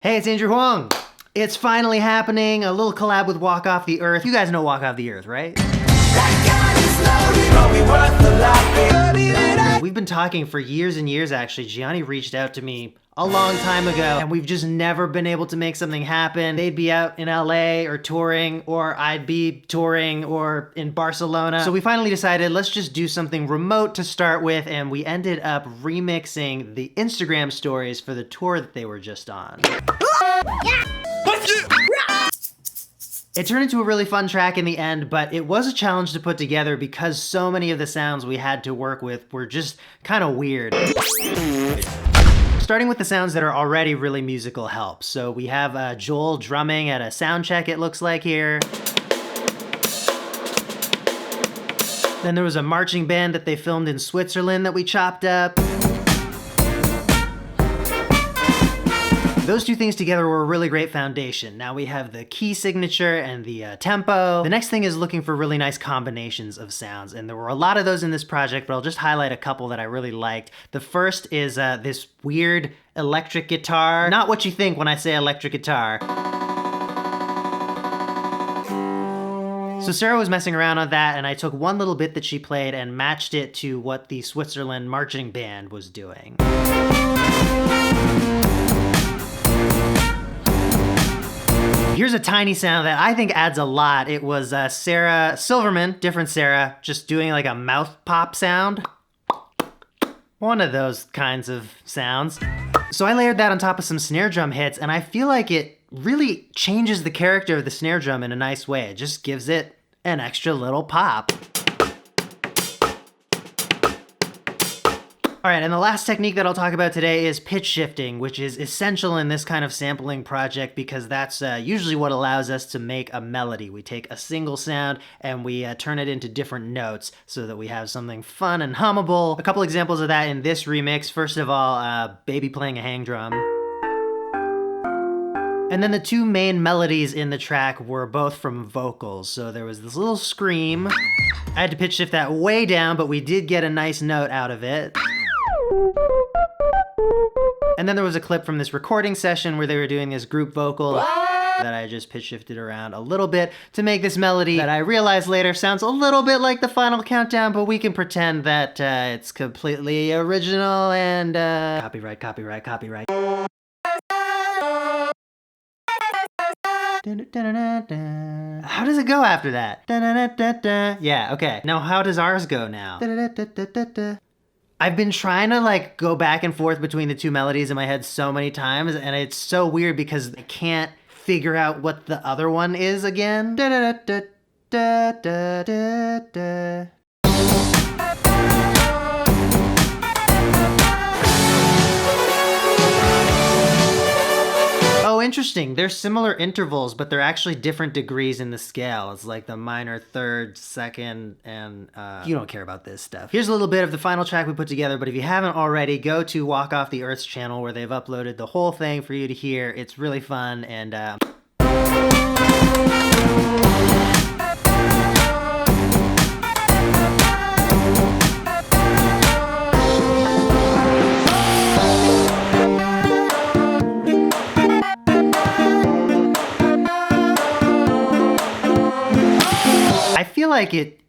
Hey, it's Andrew Huang. It's finally happening, a little collab with Walk Off the Earth. You guys know Walk Off the Earth, right? We've been talking for years and years, actually. Gianni reached out to me a long time ago, and we've just never been able to make something happen. They'd be out in LA or touring, or I'd be touring or in Barcelona. So we finally decided, let's just do something remote to start with, and we ended up remixing the Instagram stories for the tour that they were just on. It turned into a really fun track in the end, but it was a challenge to put together because so many of the sounds we had to work with were just kind of weird. Starting with the sounds that are already really musical helps. So we have Joel drumming at a sound check, it looks like here. Then there was a marching band that they filmed in Switzerland that we chopped up. Those two things together were a really great foundation. Now we have the key signature and the tempo. The next thing is looking for really nice combinations of sounds, and there were a lot of those in this project, but I'll just highlight a couple that I really liked. The first is this weird electric guitar. Not what you think when I say electric guitar. So Sarah was messing around on that, and I took one little bit that she played and matched it to what the Switzerland marching band was doing. Here's a tiny sound that I think adds a lot. It was Sarah Silverman, different Sarah, just doing like a mouth pop sound. One of those kinds of sounds. So I layered that on top of some snare drum hits, and I feel like it really changes the character of the snare drum in a nice way. It just gives it an extra little pop. All right, and the last technique that I'll talk about today is pitch shifting, which is essential in this kind of sampling project because that's usually what allows us to make a melody. We take a single sound and we turn it into different notes so that we have something fun and hummable. A couple examples of that in this remix. First of all, Baby playing a hang drum. And then the two main melodies in the track were both from vocals. So there was this little scream. I had to pitch shift that way down, but we did get a nice note out of it. And then there was a clip from this recording session where they were doing this group vocal that I just pitch shifted around a little bit to make this melody that I realized later sounds a little bit like the Final Countdown, but we can pretend that it's completely original and copyright. How does it go after that? Yeah, okay. Now how does ours go now? I've been trying to like go back and forth between the two melodies in my head so many times, and it's so weird because I can't figure out what the other one is again. Oh, interesting. They're similar intervals, but they're actually different degrees in the scale. It's like the minor, third, second, and you don't care about this stuff. Here's a little bit of the final track we put together, but if you haven't already, go to Walk Off the Earth's channel where they've uploaded the whole thing for you to hear. It's really fun, and I feel like it